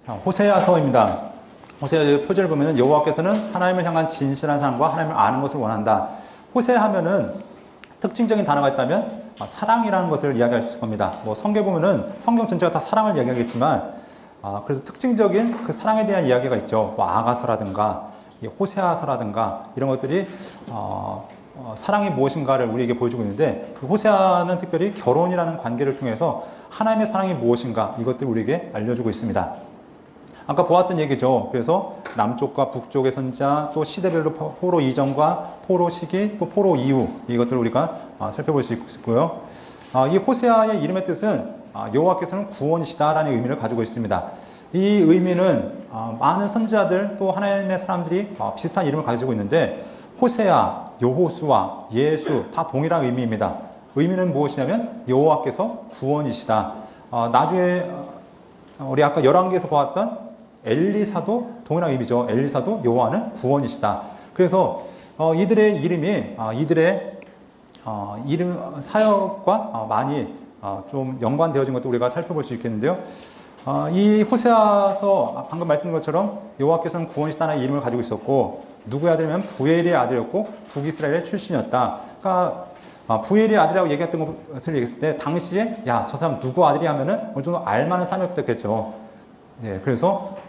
호세아서입니다. 호세아 표제를 보면 여호와께서는 하나님을 향한 진실한 사랑과 하나님을 아는 것을 원한다. 호세하면은 특징적인 단어가 있다면 사랑이라는 것을 이야기할 수 있을 겁니다. 뭐 성경 보면은 성경 전체가 다 사랑을 이야기하겠지만 그래서 특징적인 그 사랑에 대한 이야기가 있죠. 뭐 아가서라든가 호세아서라든가 이런 것들이 사랑이 무엇인가를 우리에게 보여주고 있는데 그 호세아는 특별히 결혼이라는 관계를 통해서 하나님의 사랑이 무엇인가 이것들을 우리에게 알려주고 있습니다. 아까 보았던 얘기죠. 그래서 남쪽과 북쪽의 선지자, 또 시대별로 포로 이전과 포로 시기, 또 포로 이후 이것들을 우리가 살펴볼 수 있고요. 이 호세아의 이름의 뜻은 여호와께서는 구원이시다라는 의미를 가지고 있습니다. 이 의미는 많은 선지자들 또 하나님의 사람들이 비슷한 이름을 가지고 있는데 호세아, 여호수아, 예수 다 동일한 의미입니다. 의미는 무엇이냐면 여호와께서 구원이시다. 나중에 우리 아까 열왕기에서 보았던 엘리사도 동일한 의미죠. 엘리사도 여호와는 구원이시다. 그래서 이들의 이름이 이들의 이름 사역과 많이 좀 연관되어진 것도 우리가 살펴볼 수 있겠는데요. 이 호세아서 방금 말씀드린 것처럼 여호와께서는 구원이시다는 이름을 가지고 있었고 누구의 아들이면 부엘의 아들이었고 북이스라엘의 출신이었다. 그러니까 부엘의 아들이라고 얘기했던 것을 얘기했을 때 당시에 야, 저 사람 누구 아들이 하면은 어느 정도 알만한 사람이었겠죠. 네, 그래서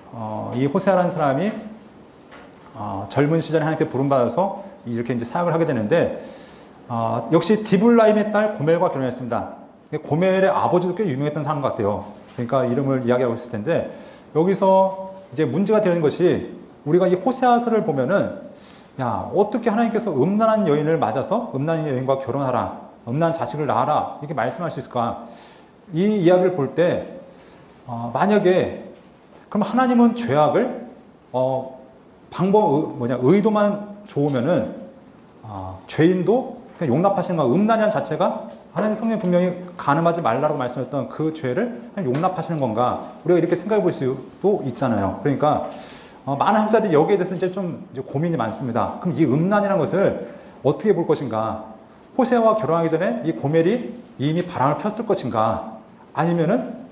이 호세아라는 사람이 젊은 시절에 하나님께 부름받아서 이렇게 이제 사역을 하게 되는데 역시 디블라임의 딸 고멜과 결혼했습니다. 고멜의 아버지도 꽤 유명했던 사람 같아요. 그러니까 이름을 이야기하고 있을 텐데 여기서 이제 문제가 되는 것이 우리가 이 호세아서를 보면은 야, 어떻게 하나님께서 음란한 여인을 맞아서 음란한 여인과 결혼하라, 음란한 자식을 낳아라 이렇게 말씀할 수 있을까? 이 이야기를 볼 때 만약에 그럼 하나님은 죄악을 의도만 좋으면은 죄인도 그냥 용납하시는 거 용납이라는 자체가 하나님 성경에 분명히 간음하지 말라고 말씀했던 그 죄를 용납하시는 건가? 우리가 이렇게 생각해 볼 수도 있잖아요. 그러니까 많은 학자들이 여기에 대해서 이제 좀 고민이 많습니다. 그럼 이 음란이라는 것을 어떻게 볼 것인가? 호세아와 결혼하기 전에 이 고멜이 이미 바람을 폈을 것인가? 아니면은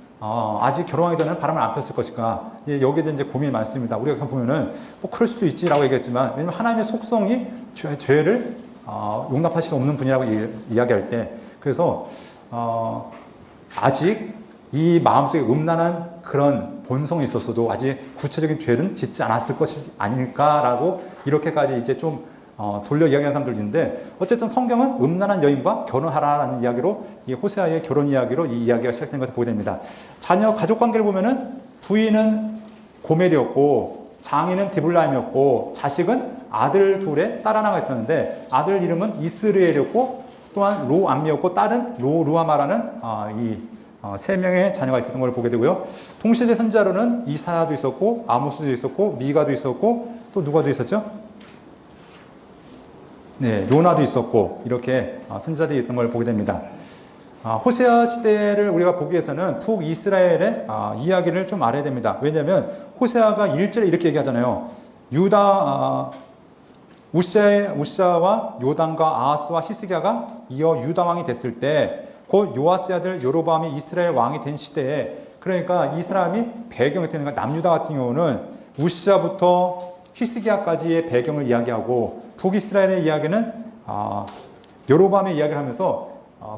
아직 결혼하기 전에는 바람을 안 폈을 것인가? 여기에 대한 이제 고민이 많습니다. 우리가 보면은 뭐 그럴 수도 있지라고 얘기했지만 왜냐면 하나님의 속성이 죄를 용납하실 수 없는 분이라고 이야기할 때 그래서 아직 이 마음속에 음란한 그런 본성이 있었어도 아직 구체적인 죄는 짓지 않았을 것이 아닐까라고 이렇게까지 이제 좀 돌려 이야기하는 사람들이 있는데 어쨌든 성경은 음란한 여인과 결혼하라라는 이야기로 이 호세아의 결혼 이야기로 이 이야기가 시작된 것을 보게 됩니다. 자녀 가족 관계를 보면은 부인은 고멜이었고 장인은 디블라임이었고 자식은 아들 둘에 딸 하나가 있었는데 아들 이름은 이스르엘이었고 또한 로암미였고 딸은 로루아마라는 세 명의 자녀가 있었던 걸 보게 되고요. 동시대 선지자로는 이사야도 있었고 아모스도 있었고 미가도 있었고 또 누가도 있었죠? 네, 요나도 있었고 이렇게 선지자들이 있던 걸 보게 됩니다. 호세아 시대를 우리가 보기 위해서는 북이스라엘의 이야기를 좀 알아야 됩니다. 왜냐하면 호세아가 1절에 이렇게 얘기하잖아요. 우시아와 요담과 아하스와 히스기야가 이어 유다 왕이 됐을 때 곧 요아스의 아들 여로보암이 이스라엘 왕이 된 시대에 그러니까 이 사람이 배경이 되는 남유다 같은 경우는 우시아부터 히스기야까지의 배경을 이야기하고 북이스라엘의 이야기는 여로보암의 이야기를 하면서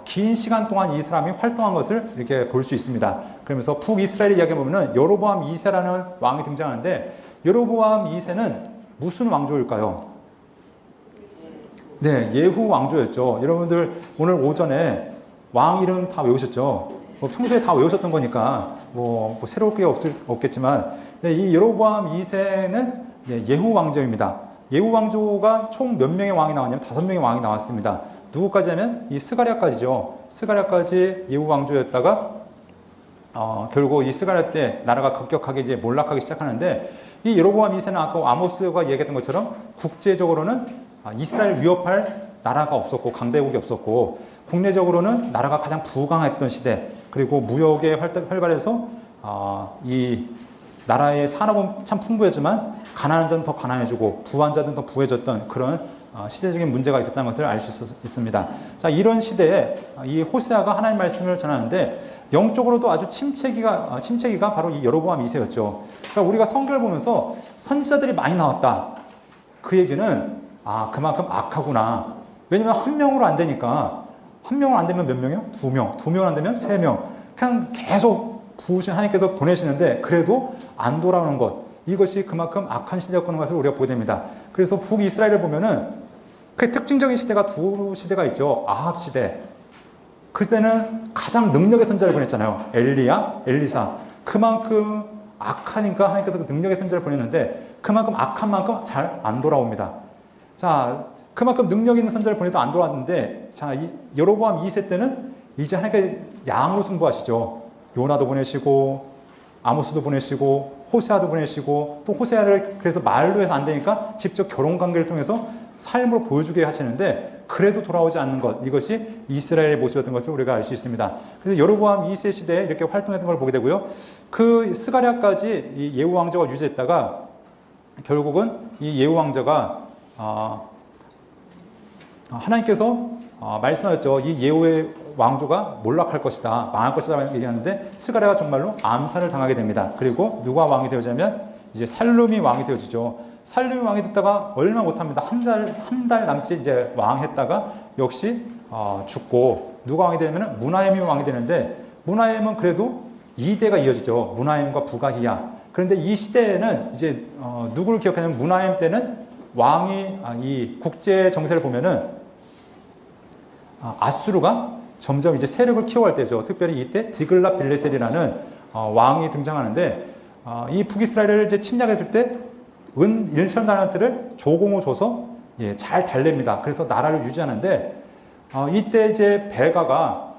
긴 시간 동안 이 사람이 활동한 것을 이렇게 볼 수 있습니다. 그러면서 북이스라엘의 이야기 보면은 여로보암 2세라는 왕이 등장하는데 여로보암 2세는 무슨 왕조일까요? 네, 예후 왕조였죠. 여러분들 오늘 오전에 왕 이름 다 외우셨죠? 평소에 다 외우셨던 거니까 뭐 새로울 게 없겠지만 이 여로보암 2세는 예후 왕조입니다. 예후 왕조가 총 몇 명의 왕이 나왔냐면 5명의 왕이 나왔습니다. 누구까지 하면 이 스가랴까지죠. 스가랴까지 예후 왕조였다가 결국 이 스가랴 때 나라가 급격하게 이제 몰락하기 시작하는데 이 여로보암 2세는 아까 아모스가 얘기했던 것처럼 국제적으로는 이스라엘 위협할 나라가 없었고 강대국이 없었고 국내적으로는 나라가 가장 부강했던 시대 그리고 무역에 활발해서 이 나라의 산업은 참 풍부했지만 가난한 자는 더 가난해지고 부한 자는 더 부해졌던 그런 시대적인 문제가 있었다는 것을 알 수 있습니다. 자, 이런 시대에 이 호세아가 하나님 말씀을 전하는데 영적으로도 아주 침체기가 바로 이 여로보암 2세였죠. 그러니까 우리가 성경을 보면서 선지자들이 많이 나왔다. 그 얘기는 그만큼 악하구나. 왜냐면 한 명으로 안 되니까 한 명으로 안 되면 몇 명이요? 두 명. 두 명으로 안 되면 세 명. 그냥 계속 부으신 하나님께서 보내시는데 그래도 안 돌아오는 것. 이것이 그만큼 악한 시대였던 것을 우리가 보게 됩니다. 그래서 북이스라엘을 보면은 그 특징적인 시대가 두 시대가 있죠. 아합 시대. 그 시대는 가장 능력의 선자를 보냈잖아요. 엘리야, 엘리사. 그만큼 악하니까 하나님께서 그 능력의 선자를 보냈는데 그만큼 악한 만큼 잘 안 돌아옵니다. 자, 그만큼 능력 있는 선자를 보내도 안 돌아왔는데 자, 이 여로보암 2세 때는 이제 하나님께 양으로 승부하시죠. 요나도 보내시고 아모스도 보내시고 호세아도 보내시고 또 호세아를 그래서 말로 해서 안 되니까 직접 결혼 관계를 통해서 삶으로 보여주게 하시는데 그래도 돌아오지 않는 것, 이것이 이스라엘의 모습이었던 것을 우리가 알 수 있습니다. 그래서 여로보암 2세 시대에 이렇게 활동했던 걸 보게 되고요. 그 스가랴까지 이 예후 왕조가 유지했다가 결국은 이 예후 왕조가 하나님께서 말씀하셨죠. 이 예후의 왕조가 몰락할 것이다, 망할 것이다 얘기하는데 스가랴가 정말로 암살을 당하게 됩니다. 그리고 누가 왕이 되어지냐면 이제 살룸이 왕이 되어지죠. 살룸이 왕이 됐다가 얼마 못합니다. 한 달 남짓 이제 왕했다가 역시 죽고 누가 왕이 되냐면 무나헴이 왕이 되는데 무나헴은 그래도 2대가 이어지죠. 무나헴과 부가히야. 그런데 이 시대에는 이제 누구를 기억하냐면 무나헴 때는 왕이 이 국제 정세를 보면은 아수르가 점점 이제 세력을 키워갈 때죠. 특별히 이때 디글랏 빌레셀이라는 왕이 등장하는데 이 북이스라엘을 이제 침략했을 때 은 1천 달란트를 조공을 줘서 잘 달랩니다. 그래서 나라를 유지하는데 이때 이제 베가가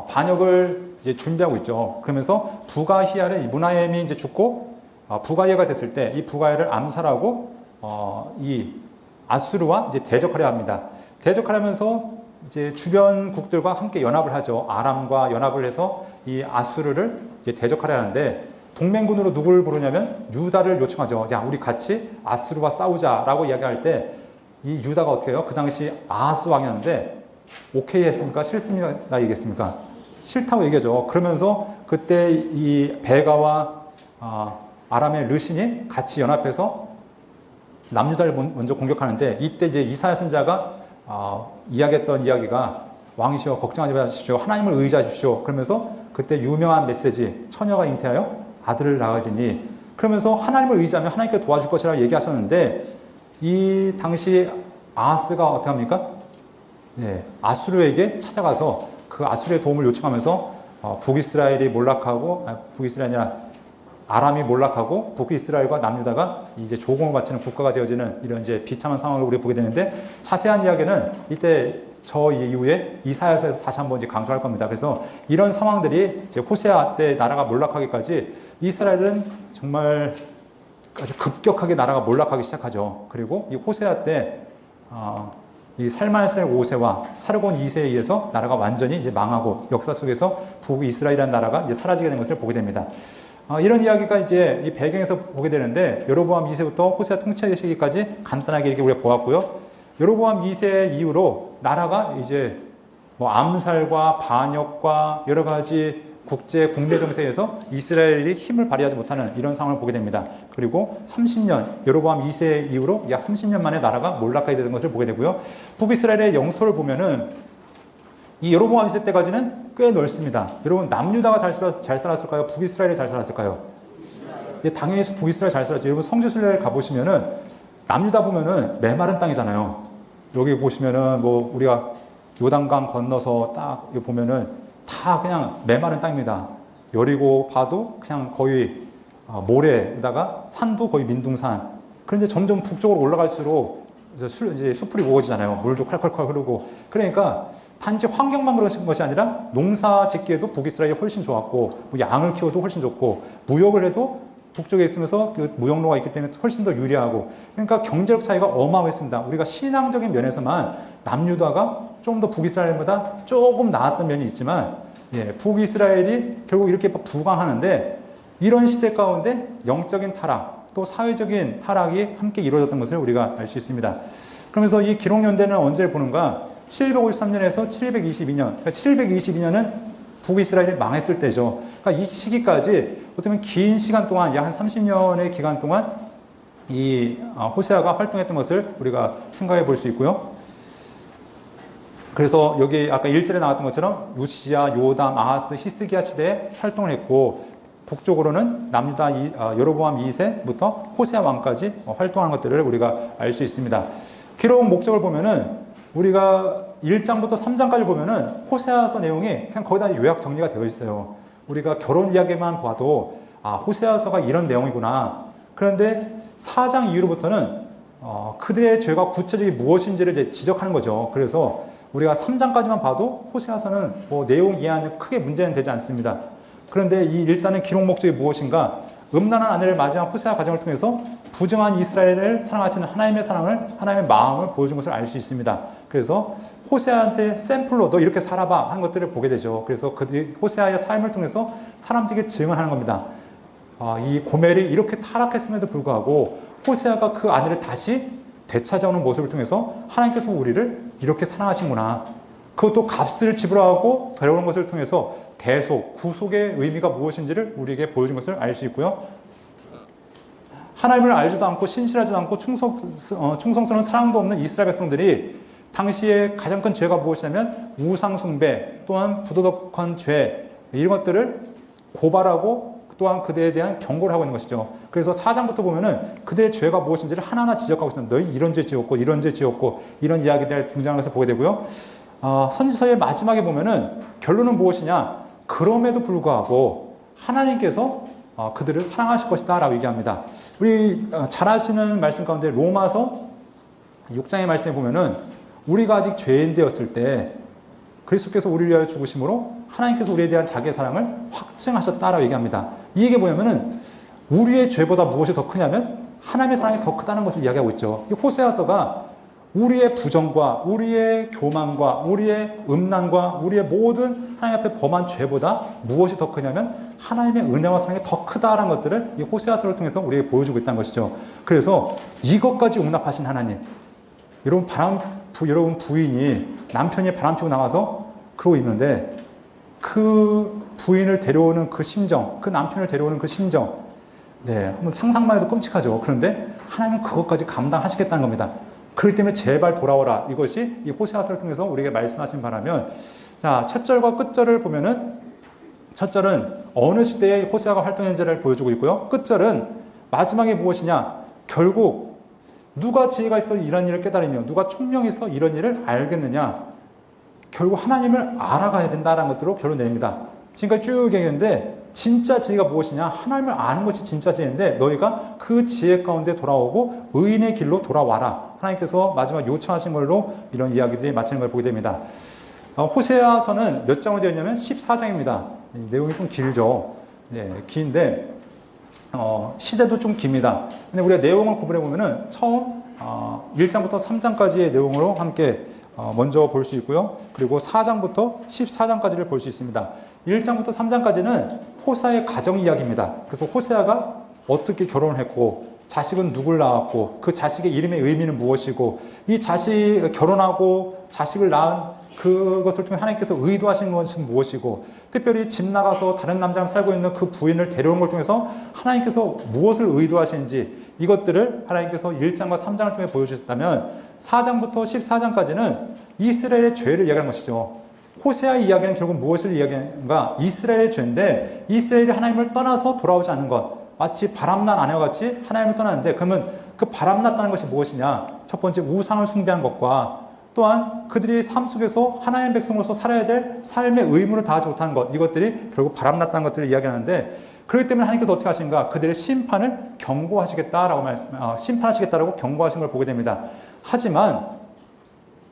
반역을 이제 준비하고 있죠. 그러면서 부가히야를 무나헴이 이제 죽고 부가히야가 됐을 때 이 부가히야를 암살하고 이 아수르와 이제 대적하려 합니다. 대적하려면서 이제 주변국들과 함께 연합을 하죠. 아람과 연합을 해서 이 아수르를 이제 대적하려 하는데 동맹군으로 누구를 부르냐면 유다를 요청하죠. 야, 우리 같이 아수르와 싸우자라고 이야기할 때 이 유다가 어떻게 해요? 그 당시 아하스 왕이었는데 오케이 했습니까? 싫습니다 얘기했습니까? 싫다고 얘기하죠. 그러면서 그때 이 베가와 아람의 르신이 같이 연합해서 남유다를 먼저 공격하는데 이때 이제 이사야 선지자가 이야기했던 이야기가 왕이시여 걱정하지 마십시오. 하나님을 의지하십시오. 그러면서 그때 유명한 메시지 처녀가 잉태하여 아들을 낳으리니 그러면서 하나님을 의지하면 하나님께 도와줄 것이라고 얘기하셨는데 이 당시 아하스가 어떻게 합니까? 아수르에게 찾아가서 그 아수르의 도움을 요청하면서 북이스라엘이 몰락하고 북이스라엘이 아니라 아람이 몰락하고 북이스라엘과 남유다가 이제 조공을 바치는 국가가 되어지는 이런 이제 비참한 상황을 우리가 보게 되는데 자세한 이야기는 이때 저 이후에 이사야서에서 다시 한번 이제 강조할 겁니다. 그래서 이런 상황들이 이제 호세아 때 나라가 몰락하기까지 이스라엘은 정말 아주 급격하게 나라가 몰락하기 시작하죠. 그리고 이 호세아 때 이 살만셀 5세와 사르곤 2세에 의해서 나라가 완전히 이제 망하고 역사 속에서 북이스라엘이라는 나라가 이제 사라지게 된 것을 보게 됩니다. 이런 이야기가 이제 이 배경에서 보게 되는데 여로보암 2세부터 호세아 통치 시기까지 간단하게 이렇게 우리가 보았고요. 여로보암 2세 이후로 나라가 이제 뭐 암살과 반역과 여러 가지 국내 정세에서 이스라엘이 힘을 발휘하지 못하는 이런 상황을 보게 됩니다. 그리고 30년, 여로보암 2세 이후로 약 30년 만에 나라가 몰락하게 되는 것을 보게 되고요. 북이스라엘의 영토를 보면은 이 여로보암 2세 때까지는 꽤 넓습니다. 여러분 남유다가 잘 살았을까요? 북이스라엘이 잘 살았을까요? 당연히 북이스라엘 잘 살았죠. 여러분 성지순례를 가보시면은 남유다 보면은 메마른 땅이잖아요. 여기 보시면은 뭐 우리가 요단강 건너서 딱 보면은 다 그냥 메마른 땅입니다. 여리고 봐도 그냥 거의 모래에다가 산도 거의 민둥산. 그런데 점점 북쪽으로 올라갈수록 이제 수풀이 무거워지잖아요. 물도 콸콸콸 흐르고. 그러니까 단지 환경만 그런 것이 아니라 농사 짓기에도 북이스라엘이 훨씬 좋았고, 뭐 양을 키워도 훨씬 좋고, 무역을 해도 북쪽에 있으면서 그 무역로가 있기 때문에 훨씬 더 유리하고, 그러니까 경제력 차이가 어마어마했습니다. 우리가 신앙적인 면에서만 남유다가 좀 더 북이스라엘보다 조금 나았던 면이 있지만, 북이스라엘이 결국 이렇게 부강하는데 이런 시대 가운데 영적인 타락, 또 사회적인 타락이 함께 이루어졌던 것을 우리가 알 수 있습니다. 그러면서 이 기록 연대는 언제 보는가? 753년에서 722년. 그러니까 722년은 북이스라엘이 망했을 때죠. 그러니까 이 시기까지 어떻게 보면 긴 시간 동안 약 한 30년의 기간 동안 이 호세아가 활동했던 것을 우리가 생각해 볼 수 있고요. 그래서 여기 아까 1절에 나왔던 것처럼 우시야, 요담, 아하스, 히스기야 시대에 활동을 했고 북쪽으로는 남유다 여로보암 2세부터 호세아 왕까지 활동한 것들을 우리가 알 수 있습니다. 기록 목적을 보면은 우리가 1장부터 3장까지 보면은 호세아서 내용이 그냥 거의 다 요약 정리가 되어 있어요. 우리가 결혼 이야기만 봐도 호세아서가 이런 내용이구나. 그런데 4장 이후로부터는 그들의 죄가 구체적이 무엇인지를 이제 지적하는 거죠. 그래서 우리가 3장까지만 봐도 호세아서는 내용 이해하는 크게 문제는 되지 않습니다. 그런데 이 일단은 기록 목적이 무엇인가? 음란한 아내를 맞이한 호세아 가정을 통해서 부정한 이스라엘을 사랑하시는 하나님의 사랑을, 하나님의 마음을 보여준 것을 알 수 있습니다. 그래서 호세아한테 샘플로 너 이렇게 살아봐 하는 것들을 보게 되죠. 그래서 그들이 호세아의 삶을 통해서 사람들에게 증언하는 겁니다. 이 고멜이 이렇게 타락했음에도 불구하고 호세아가 그 아내를 다시 되찾아오는 모습을 통해서 하나님께서 우리를 이렇게 사랑하신구나. 그것도 값을 지불하고 데려오는 것을 통해서 대속, 구속의 의미가 무엇인지를 우리에게 보여준 것을 알 수 있고요. 하나님을 알지도 않고 신실하지도 않고 충성스러운 사랑도 없는 이스라엘 백성들이 당시에 가장 큰 죄가 무엇이냐면 우상숭배 또한 부도덕한 죄 이런 것들을 고발하고 또한 그들에 대한 경고를 하고 있는 것이죠. 그래서 4장부터 보면은 그들의 죄가 무엇인지를 하나하나 지적하고 있습니다. 너희 이런 죄 지었고 이런 죄 지었고 이런 이야기들이 등장하는 것을 보게 되고요. 선지서의 마지막에 보면은 결론은 무엇이냐? 그럼에도 불구하고 하나님께서 그들을 사랑하실 것이다 라고 얘기합니다. 우리 잘 아시는 말씀 가운데 로마서 6장의 말씀에 보면은 우리가 아직 죄인 되었을 때 그리스도께서 우리를 위하여 죽으심으로 하나님께서 우리에 대한 자기의 사랑을 확증하셨다라고 얘기합니다. 이 얘기 뭐냐면은 우리의 죄보다 무엇이 더 크냐면 하나님의 사랑이 더 크다는 것을 이야기하고 있죠. 이 호세아서가 우리의 부정과 우리의 교만과 우리의 음란과 우리의 모든 하나님 앞에 범한 죄보다 무엇이 더 크냐면 하나님의 은혜와 사랑이 더 크다라는 것들을 이 호세아서를 통해서 우리에게 보여주고 있다는 것이죠. 그래서 이것까지 용납하신 하나님, 여러분 부인이 남편이 바람피고 나가서 그러고 있는데 그 부인을 데려오는 그 심정, 그 남편을 데려오는 그 심정, 한번 상상만 해도 끔찍하죠. 그런데 하나님은 그것까지 감당하시겠다는 겁니다. 그렇기 때문에 제발 돌아오라. 이것이 이 호세아서를 통해서 우리에게 말씀하신 바라면, 자, 첫 절과 끝 절을 보면은 첫 절은 어느 시대에 호세아가 활동했는지를 보여주고 있고요. 끝 절은 마지막에 무엇이냐? 결국 누가 지혜가 있어 이런 일을 깨달으며 누가 총명이 있어 이런 일을 알겠느냐? 결국 하나님을 알아가야 된다는 것들로 결론 내립니다. 지금까지 쭉 얘기했는데 진짜 지혜가 무엇이냐? 하나님을 아는 것이 진짜 지혜인데 너희가 그 지혜 가운데 돌아오고 의인의 길로 돌아와라. 하나님께서 마지막 요청하신 걸로 이런 이야기들이 마치는 걸 보게 됩니다. 호세아서는 몇 장으로 되어 있냐면 14장입니다. 내용이 좀 길죠. 긴데 시대도 좀 깁니다. 근데 우리가 내용을 구분해 보면은 처음 1장부터 3장까지의 내용으로 함께 먼저 볼 수 있고요. 그리고 4장부터 14장까지를 볼 수 있습니다. 1장부터 3장까지는 호세아의 가정 이야기입니다. 그래서 호세아가 어떻게 결혼을 했고 자식은 누굴 낳았고 그 자식의 이름의 의미는 무엇이고 이 자식 결혼하고 자식을 낳은 그것을 통해 하나님께서 의도하신 것은 무엇이고 특별히 집 나가서 다른 남자랑 살고 있는 그 부인을 데려온 걸 통해서 하나님께서 무엇을 의도하시는지 이것들을 하나님께서 1장과 3장을 통해 보여주셨다면 4장부터 14장까지는 이스라엘의 죄를 이야기하는 것이죠. 호세아의 이야기는 결국 무엇을 이야기하는가? 이스라엘의 죄인데 이스라엘이 하나님을 떠나서 돌아오지 않는 것. 마치 바람난 아내와 같이 하나님을 떠나는데 그러면 그 바람났다는 것이 무엇이냐? 첫 번째 우상을 숭배한 것과 또한 그들이 삶 속에서 하나님의 백성으로서 살아야 될 삶의 의무를 다하지 못한 것, 이것들이 결국 바람났다는 것들을 이야기하는데 그렇기 때문에 하나님께서 어떻게 하신가? 그들의 심판을 경고하시겠다라고 심판하시겠다라고 경고하신 걸 보게 됩니다. 하지만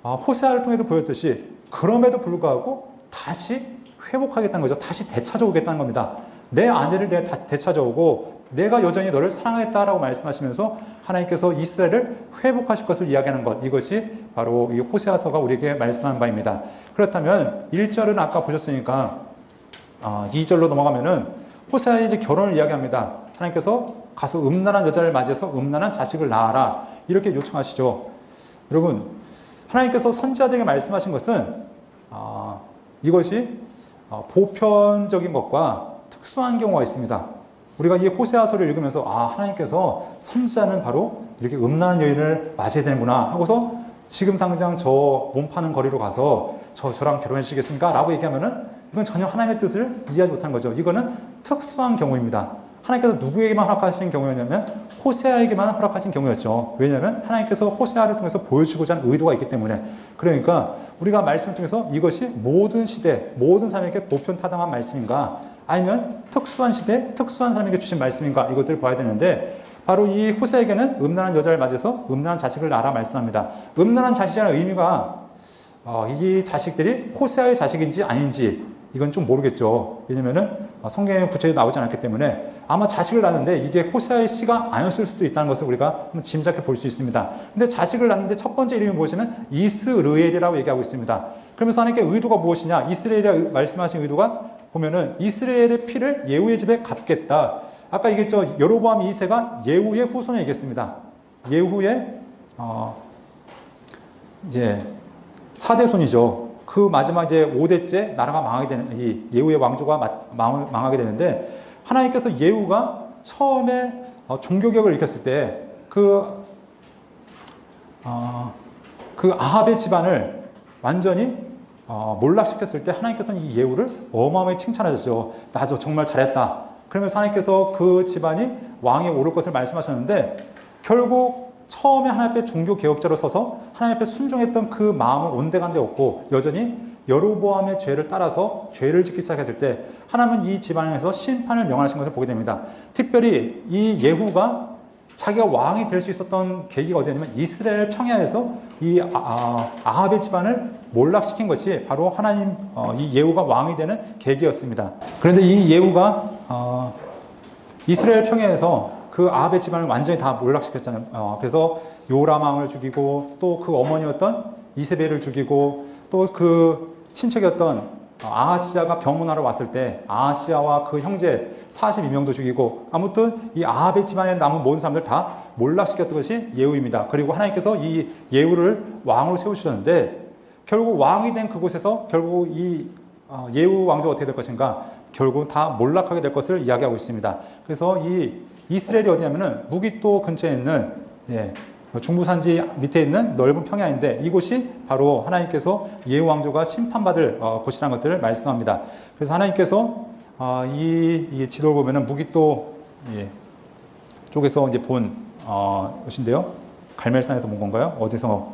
호세아를 통해도 보였듯이 그럼에도 불구하고 다시 회복하겠다는 거죠. 다시 되찾아오겠다는 겁니다. 내 아내를 내가 되찾아오고 내가 여전히 너를 사랑하겠다라고 말씀하시면서 하나님께서 이스라엘을 회복하실 것을 이야기하는 것, 이것이 바로 이 호세아서가 우리에게 말씀하는 바입니다. 그렇다면 1절은 아까 보셨으니까 2절로 넘어가면은 호세아의 이제 결혼을 이야기합니다. 하나님께서 가서 음란한 여자를 맞이해서 음란한 자식을 낳아라. 이렇게 요청하시죠. 여러분, 하나님께서 선지자들에게 말씀하신 것은 이것이 보편적인 것과 특수한 경우가 있습니다. 우리가 이 호세아서를 읽으면서 하나님께서 선지자는 바로 이렇게 음란한 여인을 맞이해야 되는구나 하고서 지금 당장 저 몸 파는 거리로 가서 저랑 결혼해 주시겠습니까? 라고 얘기하면은 이건 전혀 하나님의 뜻을 이해하지 못하는 거죠. 이거는 특수한 경우입니다. 하나님께서 누구에게만 허락하신 경우였냐면 호세아에게만 허락하신 경우였죠. 왜냐하면 하나님께서 호세아를 통해서 보여주고자 하는 의도가 있기 때문에. 그러니까 우리가 말씀을 통해서 이것이 모든 시대, 모든 사람에게 보편타당한 말씀인가, 아니면 특수한 시대, 특수한 사람에게 주신 말씀인가, 이것들을 봐야 되는데, 바로 이 호세에게는 음란한 여자를 맞아서 음란한 자식을 낳아라 말씀합니다. 음란한 자식이라는 의미가 이 자식들이 호세아의 자식인지 아닌지 이건 좀 모르겠죠. 왜냐면은 성경에 구체적으로 나오지 않았기 때문에 아마 자식을 낳는데 이게 호세아의 씨가 아니었을 수도 있다는 것을 우리가 한번 짐작해 볼 수 있습니다. 근데 자식을 낳는데 첫 번째 이름이 무엇이냐면 이스르엘이라고 얘기하고 있습니다. 그러면서 하나님께 의도가 무엇이냐? 이스라엘이 말씀하신 의도가 보면은 이스라엘의 피를 예후의 집에 갚겠다. 아까 얘기했죠. 여로보암 2세가 예후의 후손에 얘기했습니다. 예후의 이제 4대 손이죠. 그 마지막 이제 5대째 나라가 망하게 되는, 이 예후의 왕조가 망하게 되는데, 하나님께서 예후가 처음에 종교개혁을 일으켰을 때 그 아합의 집안을 완전히 몰락시켰을 때 하나님께서는 이 예후를 어마어마하게 칭찬하셨죠. 나 정말 잘했다. 그러면서 하나님께서 그 집안이 왕에 오를 것을 말씀하셨는데, 결국 처음에 하나님 앞에 종교개혁자로 서서 하나님 앞에 순종했던 그 마음은 온데간데 없고 여전히 여로보암의 죄를 따라서 죄를 짓기 시작했을 때 하나님은 이 집안에서 심판을 명하신 것을 보게 됩니다. 특별히 이 예후가 자기가 왕이 될 수 있었던 계기가 어디냐면 이스라엘 평야에서 이 아합의 집안을 몰락시킨 것이 바로 하나님 이 예후가 왕이 되는 계기였습니다. 그런데 이 예후가 이스라엘 평야에서 그 아합의 집안을 완전히 다 몰락시켰잖아요. 그래서 요람 왕을 죽이고 또 그 어머니였던 이세벨을 죽이고 또 그 친척이었던 아하시아가 병문하러 왔을 때 아하시아와 그 형제 42명도 죽이고, 아무튼 이 아합의 집안에 남은 모든 사람들 다 몰락시켰던 것이 예후입니다. 그리고 하나님께서 이 예후를 왕으로 세우셨는데, 결국 왕이 된 그곳에서 결국 이 예후 왕조가 어떻게 될 것인가, 결국 다 몰락하게 될 것을 이야기하고 있습니다. 그래서 이 이스라엘이 어디냐면은 무기또 근처에 있는 중부산지 밑에 있는 넓은 평야인데, 이곳이 바로 하나님께서 예후 왕조가 심판받을 곳이라는 것들을 말씀합니다. 그래서 하나님께서 이 지도를 보면은 무기또 쪽에서 이제 본 곳인데요. 갈멜산에서 본 건가요? 어디서?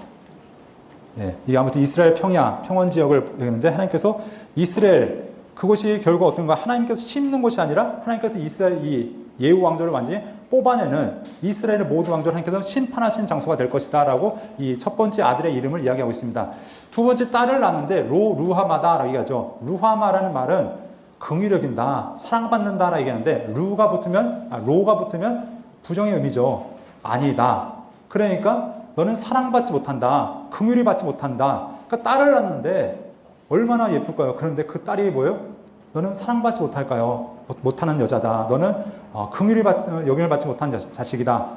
이게 아무튼 이스라엘 평원 지역을 보는데, 하나님께서 이스라엘 그곳이 결국 어떤가, 하나님께서 심는 곳이 아니라 하나님께서 이스라엘 이 예후 왕조를 완전히 뽑아내는 이스라엘의 모든 왕조를 하나님께서 심판하신 장소가 될 것이다 라고 이 첫 번째 아들의 이름을 이야기하고 있습니다. 두 번째 딸을 낳는데 루하마다라고 얘기하죠. 루하마라는 말은 긍휼여긴다, 사랑받는다 라고 얘기하는데, 로가 붙으면 부정의 의미죠. 아니다. 그러니까 너는 사랑받지 못한다, 긍휼히 받지 못한다. 그러니까 딸을 낳는데 얼마나 예쁠까요? 그런데 그 딸이 뭐예요? 너는 사랑받지 못할까요? 못하는 여자다. 너는 긍휼히 여김을 받지 못한 자식이다.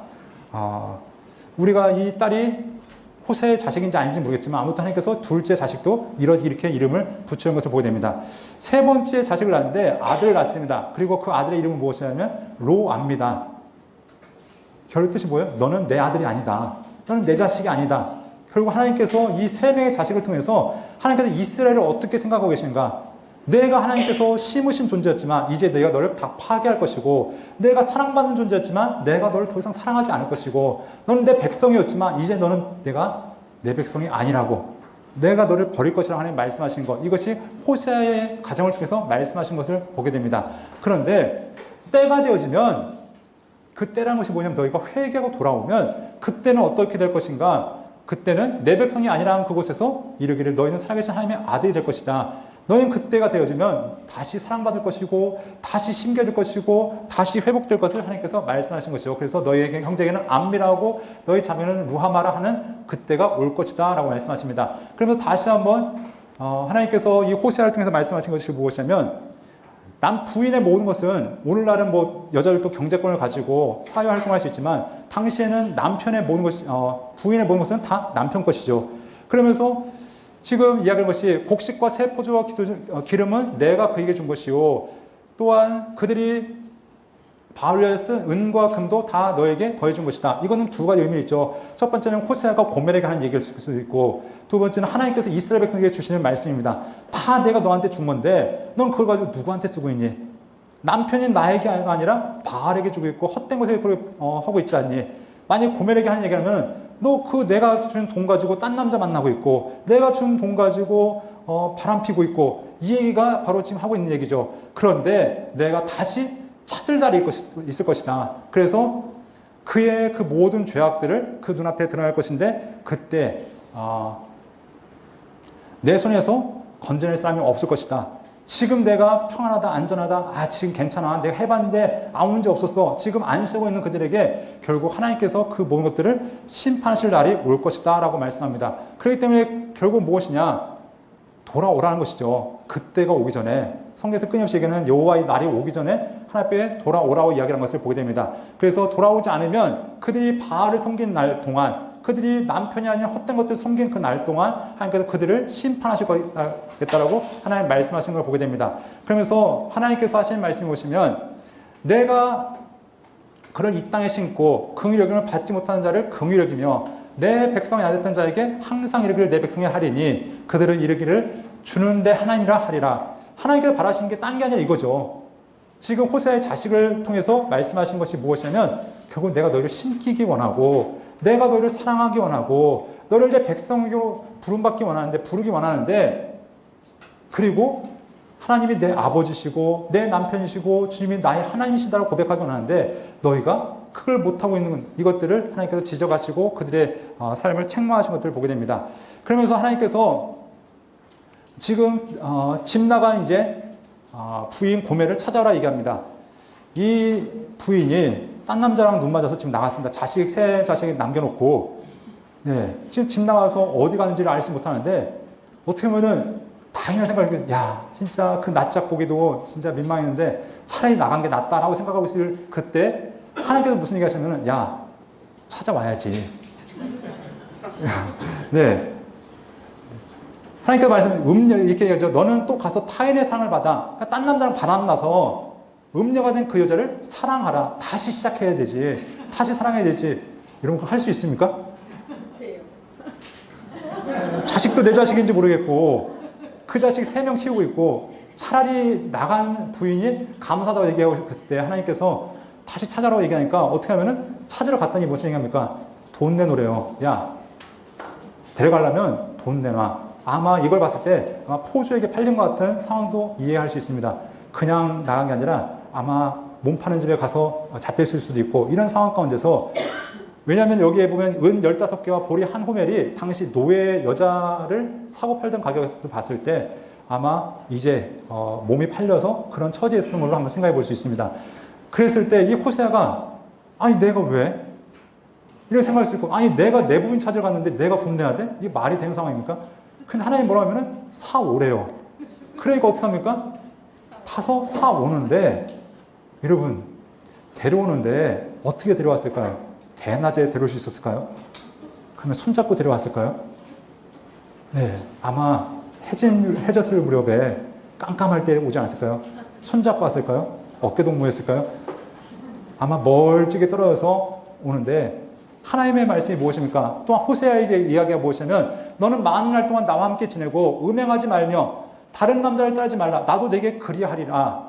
우리가 이 딸이 호세의 자식인지 아닌지 모르겠지만 아무튼 하나님께서 둘째 자식도 이렇게 이름을 붙이는 것을 보게 됩니다. 세 번째 자식을 낳는데 아들을 낳습니다. 그리고 그 아들의 이름은 무엇이냐면 로암입니다. 결국 뜻이 뭐예요? 너는 내 아들이 아니다. 너는 내 자식이 아니다. 결국 하나님께서 이 세 명의 자식을 통해서 하나님께서 이스라엘을 어떻게 생각하고 계신가? 내가 하나님께서 심으신 존재였지만 이제 내가 너를 다 파괴할 것이고, 내가 사랑받는 존재였지만 내가 너를 더 이상 사랑하지 않을 것이고, 너는 내 백성이었지만 이제 너는 내가 내 백성이 아니라고, 내가 너를 버릴 것이라고 하나님 말씀하신 것, 이것이 호세아의 가정을 통해서 말씀하신 것을 보게 됩니다. 그런데 때가 되어지면, 그 때라는 것이 뭐냐면 너희가 회개하고 돌아오면 그때는 어떻게 될 것인가? 그때는 내 백성이 아니라는 그곳에서 이르기를 너희는 살아계신 하나님의 아들이 될 것이다. 너희는 그때가 되어지면 다시 사랑받을 것이고 다시 심겨질 것이고 다시 회복될 것을 하나님께서 말씀하신 것이죠. 그래서 너희에게 형제에게는 암미라고 너희 자매는 루하마라 하는 그때가 올 것이다 라고 말씀하십니다. 그러면서 다시 한번 하나님께서 이 호세아를 통해서 말씀하신 것이 무엇이냐면, 남 부인의 모든 것은 오늘날은 뭐 여자들도 경제권을 가지고 사회 활동할 수 있지만 당시에는 남편의 모든 것이 부인의 모든 것은 다 남편 것이죠. 그러면서 지금 이야기한 것이 곡식과 새 포도와 기름은 내가 그에게 준 것이요 또한 그들이 바울에 쓴 은과 금도 다 너에게 더해준 것이다. 이거는 두 가지 의미 있죠. 첫 번째는 호세아가 고멜에게 하는 얘기일 수도 있고 두 번째는 하나님께서 이스라엘 백성에게 주시는 말씀입니다. 다 내가 너한테 준 건데 넌 그걸 가지고 누구한테 쓰고 있니? 남편인 나에게가 아니라 바알에게 주고 있고 헛된 것에 하고 있지 않니? 만약 고멜에게 하는 얘기라면 너 그 내가 준 돈 가지고 딴 남자 만나고 있고 내가 준 돈 가지고 바람 피고 있고 이 얘기가 바로 지금 하고 있는 얘기죠. 그런데 내가 다시 찾을 날이 있을 것이다. 그래서 그의 그 모든 죄악들을 그 눈앞에 드러날 것인데 그때 내 손에서 건져낼 사람이 없을 것이다. 지금 내가 평안하다 안전하다 지금 괜찮아 내가 해봤는데 아무 문제 없었어 지금 안 쓰고 있는 그들에게 결국 하나님께서 그 모든 것들을 심판하실 날이 올 것이다 라고 말씀합니다. 그렇기 때문에 결국 무엇이냐 돌아오라는 것이죠. 그때가 오기 전에 성경에서 끊임없이 얘기하는 여호와의 날이 오기 전에 하나님 앞에 돌아오라고 이야기하는 것을 보게 됩니다. 그래서 돌아오지 않으면 그들이 바알을 섬긴 날 동안 그들이 남편이 아닌 헛된 것들을 섬긴 그 날 동안 하나님께서 그들을 심판하실 거겠다라고 하나님 말씀하신 걸 보게 됩니다. 그러면서 하나님께서 하시는 말씀이 보시면 내가 그런 이 땅에 심고 긍휼히 여김을 받지 못하는 자를 긍휼히 여기며 내 백성이 아랬던 자에게 항상 이르기를 내 백성이 하리니 그들은 이르기를 주는데 하나님이라 하리라. 하나님께서 바라시는 게 딴 게 아니라 이거죠. 지금 호세아의 자식을 통해서 말씀하신 것이 무엇이냐면 결국 내가 너희를 심기기 원하고 내가 너희를 사랑하기 원하고 너를 내 백성으로 부름받기 원하는데 부르기 원하는데 그리고 하나님이 내 아버지시고 내 남편이시고 주님이 나의 하나님이시다라고 고백하기 원하는데 너희가 그걸 못하고 있는 이것들을 하나님께서 지적하시고 그들의 삶을 책망하신 것들을 보게 됩니다. 그러면서 하나님께서 지금 집 나간 이제 부인 고멜을 찾아오라 얘기합니다. 이 부인이 딴 남자랑 눈 맞아서 지금 나갔습니다. 새 자식 남겨놓고 지금 집 나가서 어디 가는지를 알지 못하는데 어떻게 보면은 당연한 생각을 야 진짜 그 낯짝 보기도 진짜 민망했는데 차라리 나간 게 낫다라고 생각하고 있을 그때 하나님께서 무슨 얘기 하시면은 야 찾아와야지. 네. 하나님께서 말씀하시면 이렇게 얘기하죠. 너는 또 가서 타인의 사랑을 받아. 그러니까 딴 남자랑 바람나서 음녀가 된 그 여자를 사랑하라. 다시 시작해야 되지. 다시 사랑해야 되지. 이런 거 할 수 있습니까? 자식도 내 자식인지 모르겠고 그 자식 3명 키우고 있고 차라리 나간 부인이 감사하다고 얘기하고 그랬을 때 하나님께서 다시 찾아라고 얘기하니까 어떻게 하면은 찾으러 갔더니 무슨 얘기합니까? 돈 내놓으래요. 야 데려가려면 돈 내놔. 아마 이걸 봤을 때 아마 포주에게 팔린 것 같은 상황도 이해할 수 있습니다. 그냥 나간 게 아니라 아마 몸 파는 집에 가서 잡혔을 수도 있고 이런 상황 가운데서 왜냐하면 여기에 보면 은 15개와 보리 한 호멜이 당시 노예 여자를 사고 팔던 가격에서 봤을 때 아마 이제 몸이 팔려서 그런 처지에 있었던 걸로 한번 생각해 볼 수 있습니다. 그랬을 때 이 호세아가 아니 내가 왜? 이렇게 생각할 수 있고 아니 내가 내 부인 찾으러 갔는데 내가 돈 내야 돼? 이게 말이 되는 상황입니까? 근데 하나님 뭐라 하면은 사오래요. 그러니까 어떻게 합니까? 타서 사오는데 여러분 데려오는데 어떻게 데려왔을까요? 대낮에 데려올 수 있었을까요? 그러면 손잡고 데려왔을까요? 네, 아마 해졌을 무렵에 깜깜할 때 오지 않았을까요? 손잡고 왔을까요? 어깨동무했을까요? 아마 멀찍이 떨어져서 오는데 하나님의 말씀이 무엇입니까? 또한 호세아에게 이야기가 무엇이냐면 너는 많은 날 동안 나와 함께 지내고 음행하지 말며 다른 남자를 따르지 말라. 나도 내게 그리하리라.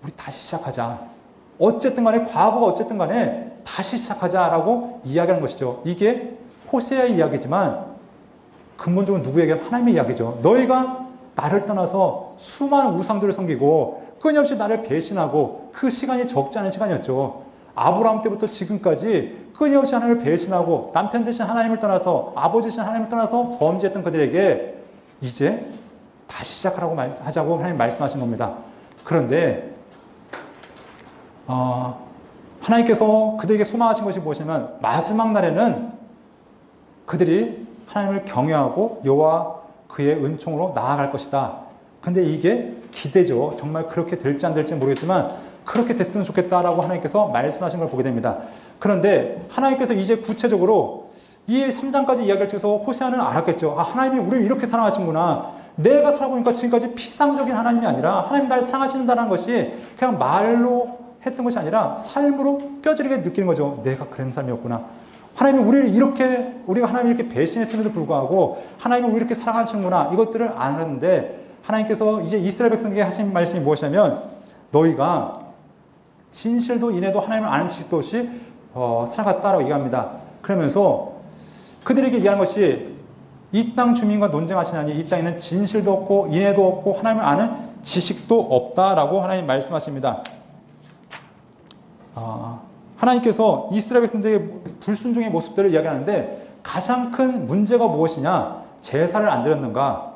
우리 다시 시작하자. 어쨌든 간에 과거가 어쨌든 간에 다시 시작하자라고 이야기하는 것이죠. 이게 호세아의 이야기지만 근본적으로 누구에게 하나님의 이야기죠. 너희가 나를 떠나서 수많은 우상들을 섬기고 끊임없이 나를 배신하고 그 시간이 적지 않은 시간이었죠. 아브라함 때부터 지금까지 끊임없이 하나님을 배신하고 남편 대신 하나님을 떠나서 아버지 대신 하나님을 떠나서 범죄했던 그들에게 이제 다시 시작하라고 하자고 하나님 말씀하신 겁니다. 그런데 하나님께서 그들에게 소망하신 것이 무엇이냐면 마지막 날에는 그들이 하나님을 경외하고 여호와 그의 은총으로 나아갈 것이다. 근데 이게 기대죠. 정말 그렇게 될지 안 될지 모르겠지만 그렇게 됐으면 좋겠다라고 하나님께서 말씀하신 걸 보게 됩니다. 그런데 하나님께서 이제 구체적으로 이 3장까지 이야기를 통해서 호세아는 알았겠죠. 아, 하나님이 우리를 이렇게 사랑하시는구나. 내가 살아보니까 지금까지 피상적인 하나님이 아니라 하나님 나를 사랑하신다는 것이 그냥 말로 했던 것이 아니라 삶으로 뼈저리게 느끼는 거죠. 내가 그런 삶이었구나. 하나님이 우리를 이렇게, 우리가 하나님을 이렇게 배신했음에도 불구하고 하나님이 우리를 이렇게 사랑하시는구나. 이것들을 아는데 하나님께서 이제 이스라엘 백성에게 하신 말씀이 무엇이냐면 너희가 진실도 인애도 하나님을 아는 지식도 없이 살아갔다라고 얘기합니다. 그러면서 그들에게 얘기하는 것이 이 땅 주민과 논쟁하시나니 이 땅에는 진실도 없고 인애도 없고 하나님을 아는 지식도 없다라고 하나님 말씀하십니다. 하나님께서 이스라엘 백성들에게 불순종의 모습들을 이야기하는데 가장 큰 문제가 무엇이냐? 제사를 안 드렸는가?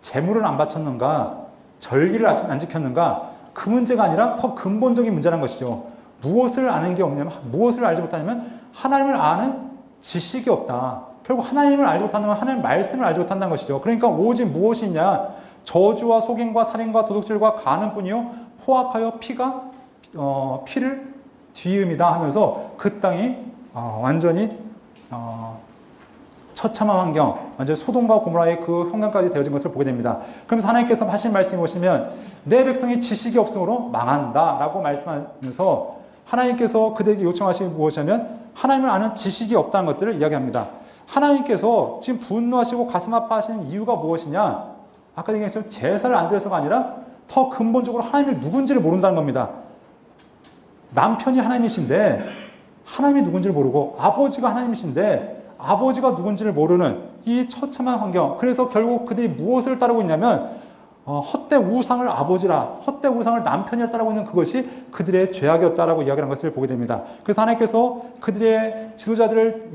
제물을 안 바쳤는가? 절기를 안 지켰는가? 그 문제가 아니라 더 근본적인 문제라는 것이죠. 무엇을 아는 게 없냐면, 무엇을 알지 못하냐면 하나님을 아는 지식이 없다. 결국 하나님을 알지 못한다는 건 하나님의 말씀을 알지 못한다는 것이죠. 그러니까 오직 무엇이 있냐? 저주와 속임과 살인과 도둑질과 간음뿐이요 포악하여 피를 뒤음이다 하면서 그 땅이 완전히 처참한 환경, 완전 소돔과 고모라의 그 환경까지 되어진 것을 보게 됩니다. 그러면서 하나님께서 하신 말씀이 보시면 내 백성이 지식이 없으므로 망한다라고 말씀하면서 하나님께서 그들에게 요청하신 무엇이냐면 하나님을 아는 지식이 없다는 것들을 이야기합니다. 하나님께서 지금 분노하시고 가슴 아파하시는 이유가 무엇이냐? 아까 얘기했지만 제사를 안 드려서가 아니라 더 근본적으로 하나님이 누군지를 모른다는 겁니다. 남편이 하나님이신데 하나님이 누군지를 모르고 아버지가 하나님이신데 아버지가 누군지를 모르는 이 처참한 환경. 그래서 결국 그들이 무엇을 따르고 있냐면 헛된 우상을 아버지라, 헛된 우상을 남편이라 따르고 있는 그것이 그들의 죄악이었다라고 이야기하는 것을 보게 됩니다. 그래서 하나님께서 그들의 지도자들을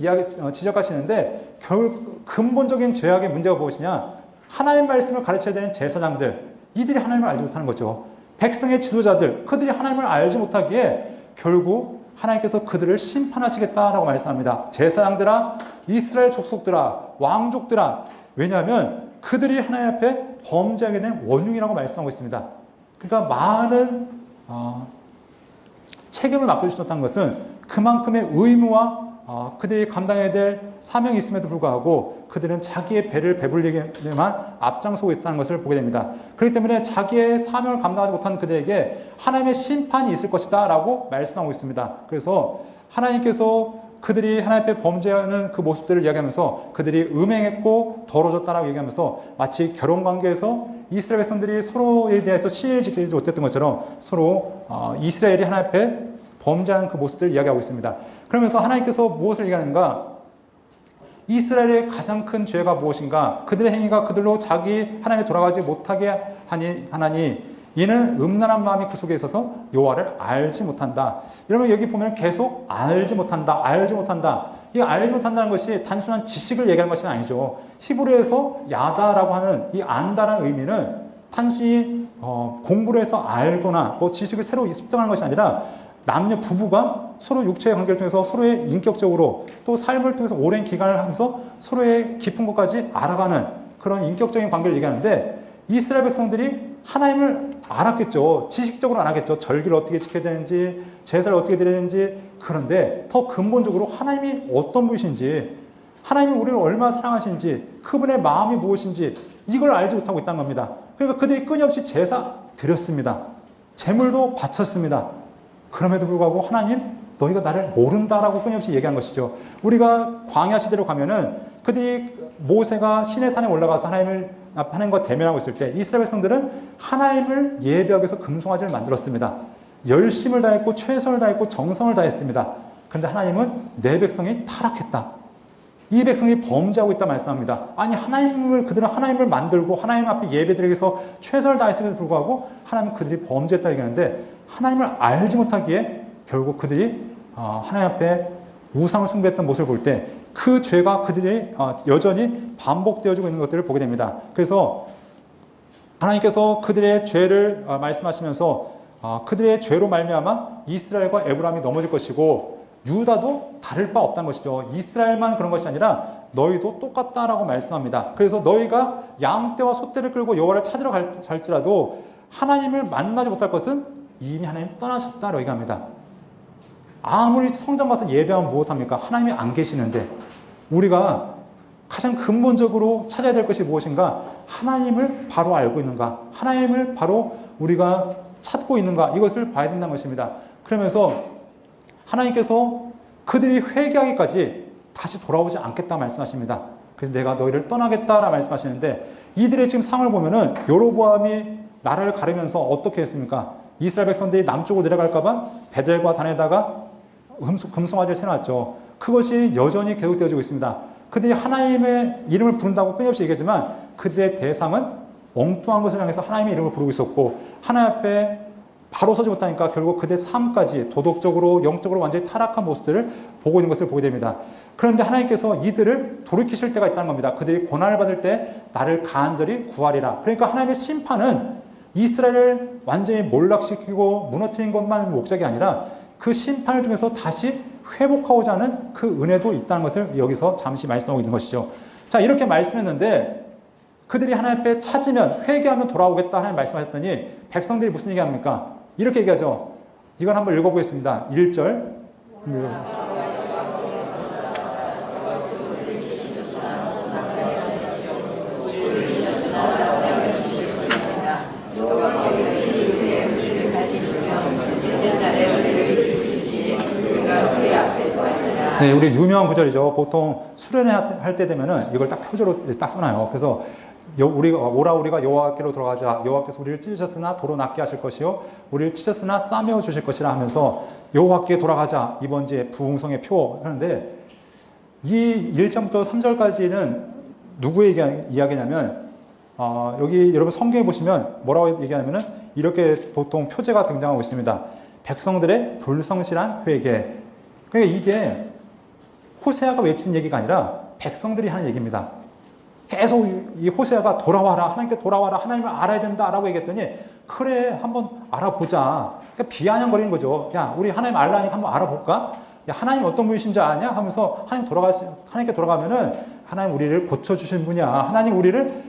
지적하시는데 결국 근본적인 죄악의 문제가 무엇이냐? 하나님 말씀을 가르쳐야 되는 제사장들, 이들이 하나님을 알지 못하는 거죠. 백성의 지도자들, 그들이 하나님을 알지 못하기에 결국 하나님께서 그들을 심판하시겠다라고 말씀합니다. 제사장들아, 이스라엘 족속들아, 왕족들아. 왜냐하면 그들이 하나님 앞에 범죄하게 된 원흉이라고 말씀하고 있습니다. 그러니까 많은 책임을 맡겨주셨다는 것은 그만큼의 의무와 그들이 감당해야 될 사명이 있음에도 불구하고 그들은 자기의 배를 배불리게만 앞장서고 있다는 것을 보게 됩니다. 그렇기 때문에 자기의 사명을 감당하지 못한 그들에게 하나님의 심판이 있을 것이다 라고 말씀하고 있습니다. 그래서 하나님께서 그들이 하나님 앞에 범죄하는 그 모습들을 이야기하면서 그들이 음행했고 더러워졌다라고 얘기하면서 마치 결혼관계에서 이스라엘 백성들이 서로에 대해서 신의를 지키지 못했던 것처럼 서로 이스라엘이 하나님 앞에 범죄하는 그 모습들을 이야기하고 있습니다. 그러면서 하나님께서 무엇을 얘기하는가? 이스라엘의 가장 큰 죄가 무엇인가? 그들의 행위가 그들로 자기 하나님에 돌아가지 못하게 하나니 이는 음란한 마음이 그 속에 있어서 여호와를 알지 못한다. 이러면 여기 보면 계속 알지 못한다, 알지 못한다. 이 알지 못한다는 것이 단순한 지식을 얘기하는 것이 아니죠. 히브리어에서 야다라고 하는 이 안다라는 의미는 단순히 공부를 해서 알거나 뭐 지식을 새로 습득하는 것이 아니라 남녀 부부가 서로 육체의 관계를 통해서 서로의 인격적으로 또 삶을 통해서 오랜 기간을 하면서 서로의 깊은 것까지 알아가는 그런 인격적인 관계를 얘기하는데 이스라엘 백성들이 하나님을 알았겠죠. 지식적으로 알았겠죠. 절기를 어떻게 지켜야 되는지, 제사를 어떻게 드려야 되는지. 그런데 더 근본적으로 하나님이 어떤 분이신지, 하나님이 우리를 얼마나 사랑하시는지, 그분의 마음이 무엇인지 이걸 알지 못하고 있다는 겁니다. 그러니까 그들이 끊임없이 제사 드렸습니다. 제물도 바쳤습니다. 그럼에도 불구하고 하나님, 너희가 나를 모른다라고 끊임없이 얘기한 것이죠. 우리가 광야 시대로 가면은 그들이 모세가 시내산에 올라가서 하나님과 대면하고 있을 때 이스라엘 백성들은 하나님을 예배하기 위해서 금송아지를 만들었습니다. 열심을 다했고 최선을 다했고 정성을 다했습니다. 그런데 하나님은 내 백성이 타락했다. 이 백성이 범죄하고 있다 말씀합니다. 아니 그들은 하나님을 만들고 하나님 앞에 예배드리기 위해서 최선을 다했음에도 불구하고 하나님은 그들이 범죄했다 얘기하는데 하나님을 알지 못하기에 결국 그들이 하나님 앞에 우상을 숭배했던 모습을 볼 때 그 죄가 그들이 여전히 반복되어지고 있는 것들을 보게 됩니다. 그래서 하나님께서 그들의 죄를 말씀하시면서 그들의 죄로 말미암아 이스라엘과 에브라임이 넘어질 것이고 유다도 다를 바 없다는 것이죠. 이스라엘만 그런 것이 아니라 너희도 똑같다라고 말씀합니다. 그래서 너희가 양떼와 소떼를 끌고 여호와를 찾으러 갈지라도 하나님을 만나지 못할 것은 이미 하나님 떠나셨다라고 얘기합니다. 아무리 성전 가서 예배하면 무엇합니까? 하나님이 안 계시는데 우리가 가장 근본적으로 찾아야 될 것이 무엇인가? 하나님을 바로 알고 있는가? 하나님을 바로 우리가 찾고 있는가? 이것을 봐야 된다는 것입니다. 그러면서 하나님께서 그들이 회개하기까지 다시 돌아오지 않겠다 말씀하십니다. 그래서 내가 너희를 떠나겠다라 말씀하시는데 이들의 지금 상을 보면은 여로보암이 나라를 가르면서 어떻게 했습니까? 이스라엘 백성들이 남쪽으로 내려갈까봐 베델과 단에다가 금송아지를 세워놨죠. 그것이 여전히 계속되어지고 있습니다. 그들이 하나님의 이름을 부른다고 끊임없이 얘기하지만 그들의 대상은 엉뚱한 것을 향해서 하나님의 이름을 부르고 있었고 하나님 앞에 바로 서지 못하니까 결국 그들의 삶까지 도덕적으로 영적으로 완전히 타락한 모습들을 보고 있는 것을 보게 됩니다. 그런데 하나님께서 이들을 돌이키실 때가 있다는 겁니다. 그들이 고난을 받을 때 나를 간절히 구하리라. 그러니까 하나님의 심판은 이스라엘을 완전히 몰락시키고 무너뜨린 것만 목적이 아니라 그 심판을 통해서 다시 회복하고자 하는 그 은혜도 있다는 것을 여기서 잠시 말씀하고 있는 것이죠. 자, 이렇게 말씀했는데 그들이 하나님 앞에 찾으면 회개하면 돌아오겠다 하나님 말씀하셨더니 백성들이 무슨 얘기합니까? 이렇게 얘기하죠. 이건 한번 읽어보겠습니다. 1절 네, 우리 유명한 구절이죠. 보통 수련회 때 되면은 이걸 딱 표제로 딱 써놔요. 그래서 우리가 여호와께로 돌아가자. 여호와께서 우리를 찢으셨으나 도로 낫게 하실 것이요 우리를 치셨으나 싸매어 주실 것이라 하면서 여호와께 돌아가자. 이번 이제 부흥성의 표 하는데 이 1절부터 3절까지는 누구의 이야기냐면 여기 여러분 성경에 보시면 뭐라고 얘기하냐면은 이렇게 보통 표제가 등장하고 있습니다. 백성들의 불성실한 회개. 그러니까 이게 호세아가 외친 얘기가 아니라 백성들이 하는 얘기입니다. 계속 이 호세아가 돌아와라, 하나님께 돌아와라, 하나님을 알아야 된다라고 얘기했더니 그래 한번 알아보자. 그러니까 비아냥거리는 거죠. 야, 우리 하나님 알라니까 한번 알아볼까? 야, 하나님 어떤 분이신지 아냐? 하면서 하나님께 돌아가면은 하나님 우리를 고쳐주신 분이야. 하나님 우리를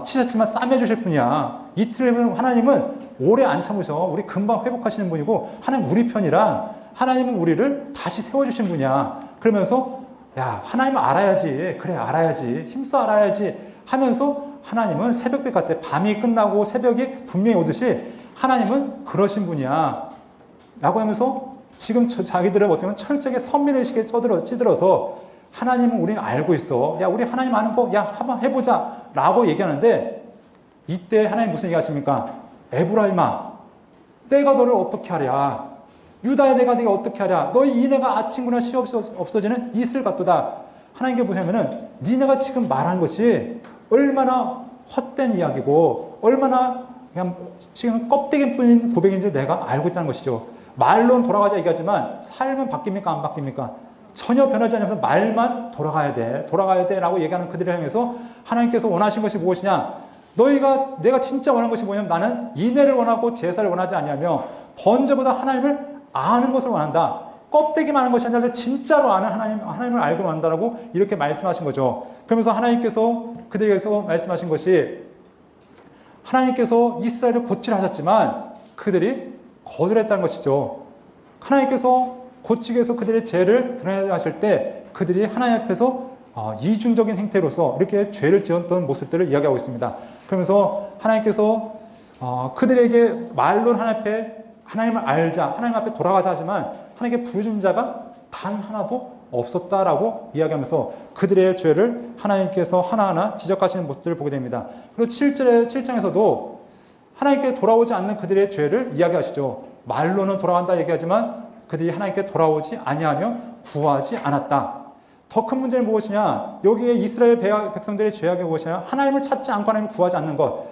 치셨지만 싸매주실 분이야. 이틀이면 하나님은 오래 안 참으셔. 우리 금방 회복하시는 분이고 하나님 우리 편이라 하나님은 우리를 다시 세워주신 분이야. 그러면서 야, 하나님을 알아야지. 그래, 알아야지. 힘써 알아야지. 하면서 하나님은 새벽빛 같아. 밤이 끝나고 새벽이 분명히 오듯이 하나님은 그러신 분이야. 라고 하면서 지금 자기들은 어떻게 보면 철저하게 선민의식에 찌들어서 하나님은 우리는 알고 있어. 야, 우리 하나님 아는 거, 야, 한번 해보자. 라고 얘기하는데 이때 하나님 무슨 얘기 하십니까? 에브라임아, 내가 너를 어떻게 하랴? 유다의 내가 네가 어떻게 하랴? 너희 이내가 아침구나 시 없어지는 이슬 같도다. 하나님께 보시면은 니네가 지금 말한 것이 얼마나 헛된 이야기고 얼마나 그냥 지금 껍데기뿐인 고백인지 내가 알고 있다는 것이죠. 말로는 돌아가자 얘기하지만 삶은 바뀝니까? 안 바뀝니까? 전혀 변하지 않으면서 말만 돌아가야 돼 라고 얘기하는 그들을 향해서 하나님께서 원하신 것이 무엇이냐? 내가 진짜 원하는 것이 뭐냐면 나는 인애를 원하고 제사를 원하지 않냐며 번제보다 하나님을 아는 것을 원한다. 껍데기만 하는 것이 아니라 진짜로 아는 하나님을 알고 원한다라고 이렇게 말씀하신 거죠. 그러면서 하나님께서 그들에게서 말씀하신 것이 하나님께서 이스라엘을 고치라 하셨지만 그들이 거절했다는 것이죠. 하나님께서 고치기 위해서 그들의 죄를 드러내야 하실 때 그들이 하나님 앞에서 이중적인 행태로서 이렇게 죄를 지었던 모습들을 이야기하고 있습니다. 그러면서 하나님께서 그들에게 말로는 하나님 앞에 하나님을 알자, 하나님 앞에 돌아가자 하지만 하나님께 부르신 자가 단 하나도 없었다라고 이야기하면서 그들의 죄를 하나님께서 하나하나 지적하시는 모습들을 보게 됩니다. 그리고 7장에서도 하나님께 돌아오지 않는 그들의 죄를 이야기하시죠. 말로는 돌아간다 얘기하지만 그들이 하나님께 돌아오지 아니하며 구하지 않았다. 더 큰 문제는 무엇이냐? 여기에 이스라엘 백성들의 죄악이 무엇이냐? 하나님을 찾지 않고 하나님을 구하지 않는 것.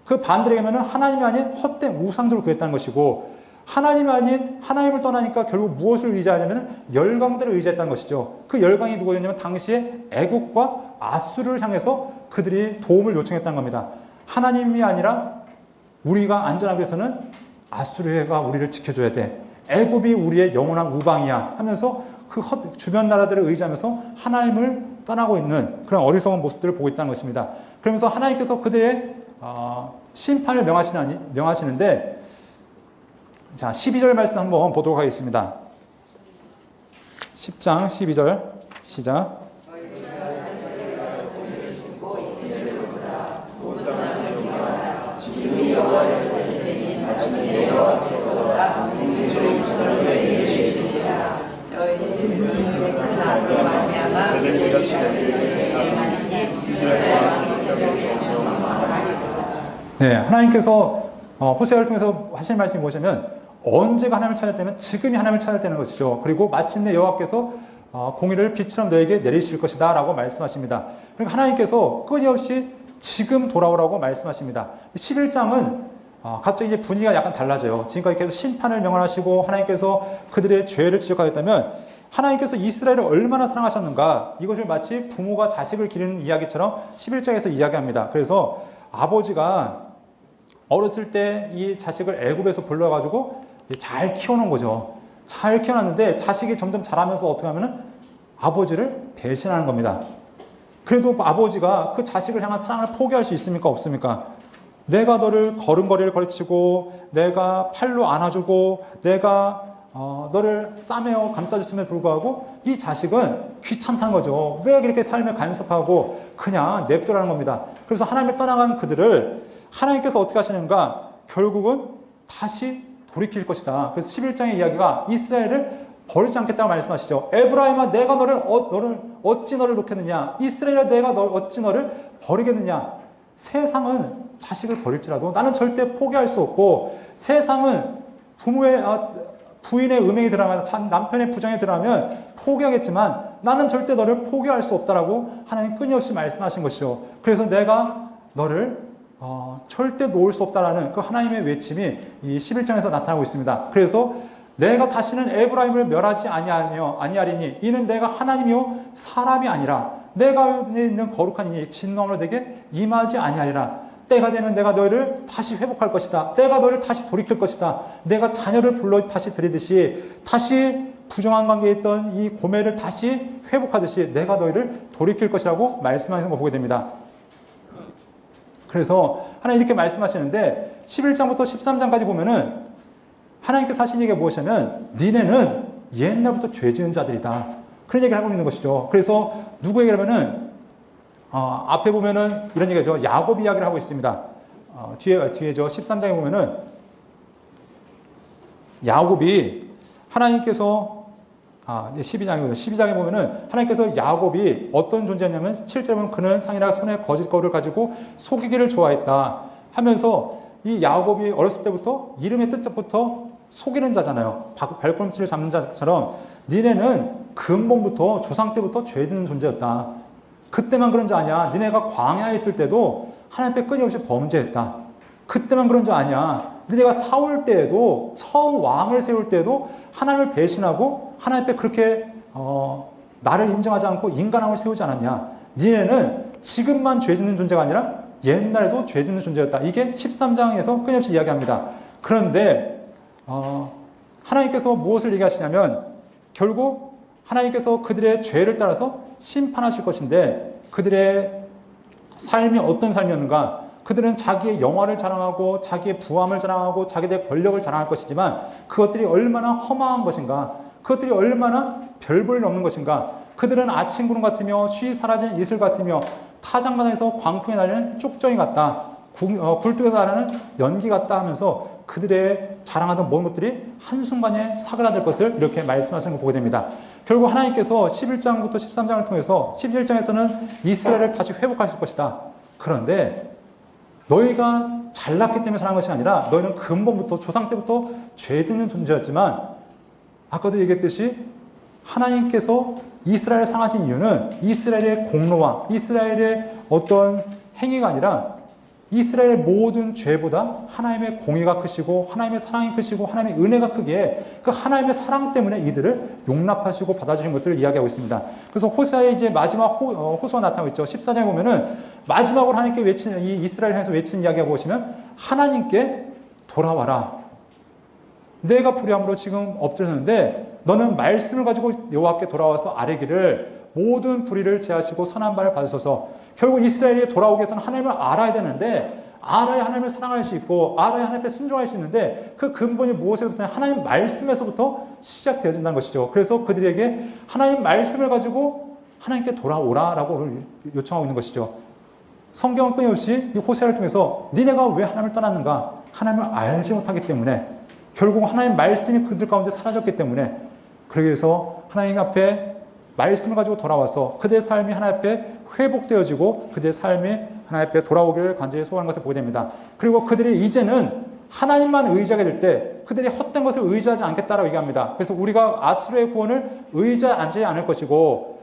그 반대로면 하나님이 아닌 헛된 우상들을 구했다는 것이고 하나님이 아닌 하나님을 떠나니까 결국 무엇을 의지하냐면 열강들을 의지했다는 것이죠. 그 열강이 누구였냐면 당시에 애국과 아수르를 향해서 그들이 도움을 요청했다는 겁니다. 하나님이 아니라 우리가 안전하기 위해서는 아수르가 우리를 지켜줘야 돼. 애굽이 우리의 영원한 우방이야 하면서 그 주변 나라들을 의지하면서 하나님을 떠나고 있는 그런 어리석은 모습들을 보고 있다는 것입니다. 그러면서 하나님께서 그들의 심판을 명하시는데, 자, 12절 말씀 한번 보도록 하겠습니다. 10장 12절 시작. 네, 하나님께서 호세아를 통해서 하신 말씀이 무엇이냐면, 언제가 하나님을 찾을 때면 지금이 하나님을 찾을 때는 것이죠. 그리고 마침내 여호와께서 공의를 빛처럼 너에게 내리실 것이다 라고 말씀하십니다. 그러니까 하나님께서 끊임없이 지금 돌아오라고 말씀하십니다. 11장은 갑자기 이제 분위기가 약간 달라져요. 지금까지 계속 심판을 명하시고 하나님께서 그들의 죄를 지적하였다면, 하나님께서 이스라엘을 얼마나 사랑하셨는가, 이것을 마치 부모가 자식을 기르는 이야기처럼 11장에서 이야기합니다. 그래서 아버지가 어렸을 때 이 자식을 애굽에서 불러가지고 잘 키워놓은 거죠. 잘 키워놨는데 자식이 점점 자라면서 어떻게 하면은 아버지를 배신하는 겁니다. 그래도 아버지가 그 자식을 향한 사랑을 포기할 수 있습니까? 없습니까? 내가 너를 걸음걸이를 가르치고, 내가 팔로 안아주고, 내가 너를 싸매어 감싸줬음에도 불구하고 이 자식은 귀찮다는 거죠. 왜 그렇게 삶을 간섭하고 그냥 냅두라는 겁니다. 그래서 하나님을 떠나간 그들을 하나님께서 어떻게 하시는가? 결국은 다시 돌이킬 것이다. 그래서 11장의 이야기가 이스라엘을 버리지 않겠다고 말씀하시죠. 에브라임아, 내가 너를 어찌 너를 놓겠느냐? 이스라엘아, 내가 어찌 너를 버리겠느냐? 세상은 자식을 버릴지라도 나는 절대 포기할 수 없고, 세상은 부인의 음행이 들어가면, 남편의 부정에 들어가면 포기하겠지만 나는 절대 너를 포기할 수 없다라고 하나님 끊임없이 말씀하신 것이죠. 그래서 내가 너를 절대 놓을 수 없다라는 그 하나님의 외침이 이 11장에서 나타나고 있습니다. 그래서 내가 다시는 에브라임을 멸하지 아니하리니 이는 내가 하나님이요 사람이 아니라 내가 있는 거룩한 이니 진노함으로 내게 임하지 아니하리라. 때가 되면 내가 너희를 다시 회복할 것이다. 때가 너희를 다시 돌이킬 것이다. 내가 자녀를 불러 다시 들이듯이, 다시 부정한 관계에 있던 이 고매를 다시 회복하듯이 내가 너희를 돌이킬 것이라고 말씀하시는 거 보게 됩니다. 그래서 하나님 이렇게 말씀하시는데 11장부터 13장까지 보면은 하나님께서 하신 얘기가 무엇이냐면, 니네는 옛날부터 죄 지은 자들이다. 그런 얘기를 하고 있는 것이죠. 그래서 누구에게라면은 앞에 보면은 이런 얘기죠. 야곱 이야기를 하고 있습니다. 뒤에 저 13장에 보면은 야곱이 하나님께서 12장에 보면은 하나님께서 야곱이 어떤 존재냐면, 실제로 보면 그는 상이라 손에 거짓거리를 가지고 속이기를 좋아했다 하면서, 이 야곱이 어렸을 때부터 이름의 뜻부터 속이는 자잖아요. 발꿈치를 잡는 자처럼 니네는 근본부터 조상 때부터 죄 짓는 존재였다. 그때만 그런 줄 아냐? 니네가 광야에 있을 때도 하나님 앞에 끊임없이 범죄했다. 그때만 그런 줄 아냐? 니네가 사울 때에도, 처음 왕을 세울 때에도 하나님을 배신하고 하나님 앞에 그렇게 나를 인정하지 않고 인간왕을 세우지 않았냐? 니네는 지금만 죄 짓는 존재가 아니라 옛날에도 죄 짓는 존재였다. 이게 13장에서 끊임없이 이야기합니다. 그런데 하나님께서 무엇을 얘기하시냐면, 결국 하나님께서 그들의 죄를 따라서 심판하실 것인데, 그들의 삶이 어떤 삶이었는가? 그들은 자기의 영화를 자랑하고 자기의 부함을 자랑하고 자기들의 권력을 자랑할 것이지만, 그것들이 얼마나 허망한 것인가? 그것들이 얼마나 별볼일 없는 것인가? 그들은 아침 구름 같으며 쉬 사라진 이슬 같으며 타작마당에서 광풍에 날리는 쭉정이 같다. 굴뚝에서 나는 연기 같다 하면서 그들의 자랑하던 모든 것들이 한순간에 사그라들 것을 이렇게 말씀하시는 걸 보게 됩니다. 결국 하나님께서 11장부터 13장을 통해서 11장에서는 이스라엘을 다시 회복하실 것이다. 그런데 너희가 잘났기 때문에 살아난 것이 아니라 너희는 근본부터, 조상 때부터 죄 짓는 존재였지만, 아까도 얘기했듯이 하나님께서 이스라엘을 사랑하신 이유는 이스라엘의 공로와 이스라엘의 어떤 행위가 아니라 이스라엘의 모든 죄보다 하나님의 공의가 크시고 하나님의 사랑이 크시고 하나님의 은혜가 크기에 그 하나님의 사랑 때문에 이들을 용납하시고 받아주신 것들을 이야기하고 있습니다. 그래서 호세아의 이제 마지막 호소가 나타나고 있죠. 14장에 보면은 마지막으로 하나님께 이 이스라엘 향해서 외친 이야기가 무엇이면, 하나님께 돌아와라. 내가 불의함으로 지금 엎드렸는데 너는 말씀을 가지고 여호와께 돌아와서 아뢰기를 모든 불의를 제하시고 선한 바를 받으소서. 결국 이스라엘이 돌아오기 위해서는 하나님을 알아야 되는데 알아야 하나님을 사랑할 수 있고 알아야 하나님께 순종할 수 있는데 그 근본이 무엇에서부터 하나님 말씀에서부터 시작되어진다는 것이죠. 그래서 그들에게 하나님 말씀을 가지고 하나님께 돌아오라라고 요청하고 있는 것이죠. 성경은 끊임없이 이 호세아를 통해서 니네가 왜 하나님을 떠났는가? 하나님을 알지 못하기 때문에 결국 하나님 말씀이 그들 가운데 사라졌기 때문에 그래서 하나님 앞에 말씀을 가지고 돌아와서 그들의 삶이 하나님 앞에 회복되어지고 그들의 삶이 하나님 앞에 돌아오기를 간절히 소원하는 것을 보게 됩니다. 그리고 그들이 이제는 하나님만 의지하게 될 때 그들이 헛된 것을 의지하지 않겠다라고 얘기합니다. 그래서 우리가 아수르의 구원을 의지하지 않을 것이고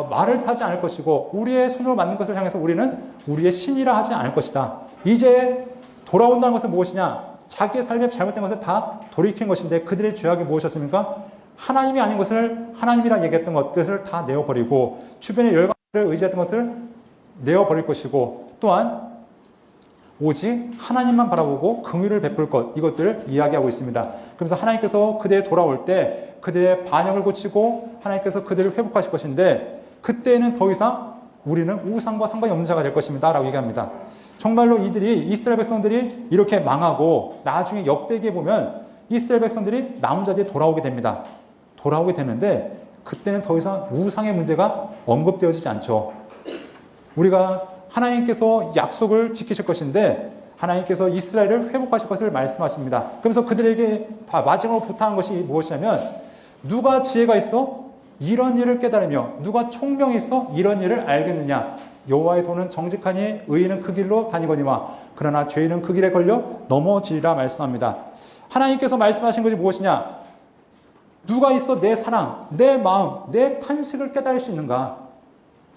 말을 타지 않을 것이고 우리의 손으로 만든 것을 향해서 우리는 우리의 신이라 하지 않을 것이다. 이제 돌아온다는 것은 무엇이냐? 자기의 삶에 잘못된 것을 다 돌이킨 것인데 그들의 죄악이 무엇이었습니까? 하나님이 아닌 것을 하나님이라 얘기했던 것들을 다 내어버리고 주변의 열방을 의지했던 것들을 내어버릴 것이고 또한 오직 하나님만 바라보고 긍휼을 베풀 것 이것들을 이야기하고 있습니다. 그래서 하나님께서 그대에 돌아올 때 그대의 반역을 고치고 하나님께서 그들을 회복하실 것인데 그때는 더 이상 우리는 우상과 상관이 없는 자가 될 것입니다 라고 얘기합니다. 정말로 이스라엘 백성들이 이렇게 망하고 나중에 역대기에 보면 이스라엘 백성들이 남은 자들이 돌아오게 됩니다. 돌아오게 되는데 그때는 더 이상 우상의 문제가 언급되어지지 않죠. 우리가 하나님께서 약속을 지키실 것인데 하나님께서 이스라엘을 회복하실 것을 말씀하십니다. 그래서 그들에게 다 마지막으로 부탁한 것이 무엇이냐면 누가 지혜가 있어? 이런 일을 깨달으며 누가 총명이 있어? 이런 일을 알겠느냐? 여호와의 도는 정직하니 의인은 그 길로 다니거니와 그러나 죄인은 그 길에 걸려 넘어지리라 말씀합니다. 하나님께서 말씀하신 것이 무엇이냐? 누가 있어 내 사랑, 내 마음, 내 탄식을 깨달을 수 있는가?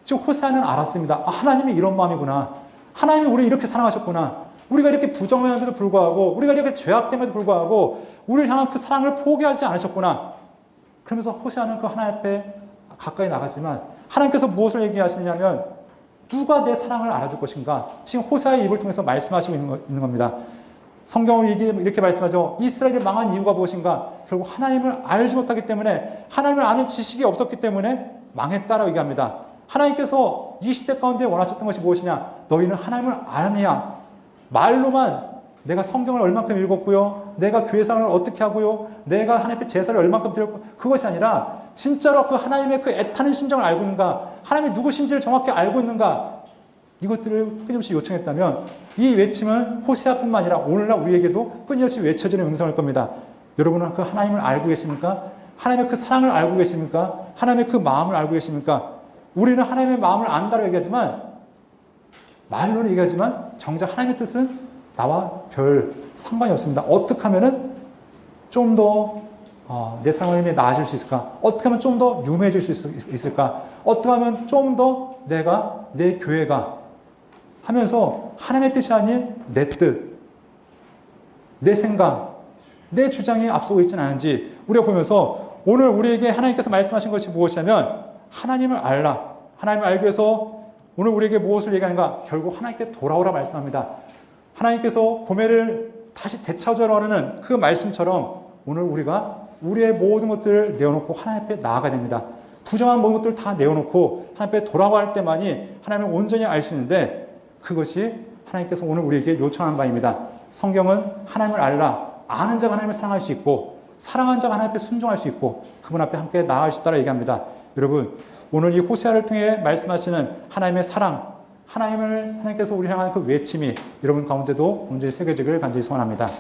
지금 호세아는 알았습니다. 아, 하나님이 이런 마음이구나. 하나님이 우리를 이렇게 사랑하셨구나. 우리가 이렇게 부정함에도 불구하고 우리가 이렇게 죄악됨에도 불구하고 우리를 향한 그 사랑을 포기하지 않으셨구나. 그러면서 호세아는 그 하나님 앞에 가까이 나가지만 하나님께서 무엇을 얘기하시냐면 누가 내 사랑을 알아줄 것인가? 지금 호세아의 입을 통해서 말씀하시고 있는 겁니다. 성경은 이렇게 말씀하죠. 이스라엘이 망한 이유가 무엇인가? 결국 하나님을 알지 못하기 때문에 하나님을 아는 지식이 없었기 때문에 망했다라고 얘기합니다. 하나님께서 이 시대 가운데 원하셨던 것이 무엇이냐? 너희는 하나님을 아느냐? 말로만 내가 성경을 얼만큼 읽었고요. 내가 교회 생활을 어떻게 하고요. 내가 하나님 앞에 제사를 얼만큼 드렸고 그것이 아니라 진짜로 그 하나님의 그 애타는 심정을 알고 있는가? 하나님이 누구신지를 정확히 알고 있는가? 이것들을 끊임없이 요청했다면 이 외침은 호세아뿐만 아니라 오늘날 우리에게도 끊임없이 외쳐지는 음성일 겁니다. 여러분은 그 하나님을 알고 계십니까? 하나님의 그 사랑을 알고 계십니까? 하나님의 그 마음을 알고 계십니까? 우리는 하나님의 마음을 안다고 얘기하지만 말로는 얘기하지만 정작 하나님의 뜻은 나와 별 상관이 없습니다. 어떻게 하면은 좀 더 내 삶이 나아질 수 있을까? 어떻게 하면 좀 더 유명해질 수 있을까? 어떻게 하면 좀 더 내 교회가 하면서 하나님의 뜻이 아닌 내 뜻, 내 생각, 내 주장이 앞서고 있지는 않은지 우리가 보면서 오늘 우리에게 하나님께서 말씀하신 것이 무엇이냐면 하나님을 알라. 하나님을 알기 위해서 오늘 우리에게 무엇을 얘기하는가? 결국 하나님께 돌아오라 말씀합니다. 하나님께서 고매를 다시 되찾으라고 하는 그 말씀처럼 오늘 우리가 우리의 모든 것들을 내어놓고 하나님 앞에 나아가야 됩니다. 부정한 모든 것들을 다 내어놓고 하나님 앞에 돌아갈 때만이 하나님을 온전히 알 수 있는데 그것이 하나님께서 오늘 우리에게 요청한 바입니다. 성경은 하나님을 알라. 아는 자가 하나님을 사랑할 수 있고 사랑하는 자가 하나님 앞에 순종할 수 있고 그분 앞에 함께 나아갈 수 있다고 얘기합니다. 여러분 오늘 이 호세아를 통해 말씀하시는 하나님의 사랑 하나님께서 우리 향한 그 외침이 여러분 가운데도 온전히 새겨지기를 간절히 소원합니다.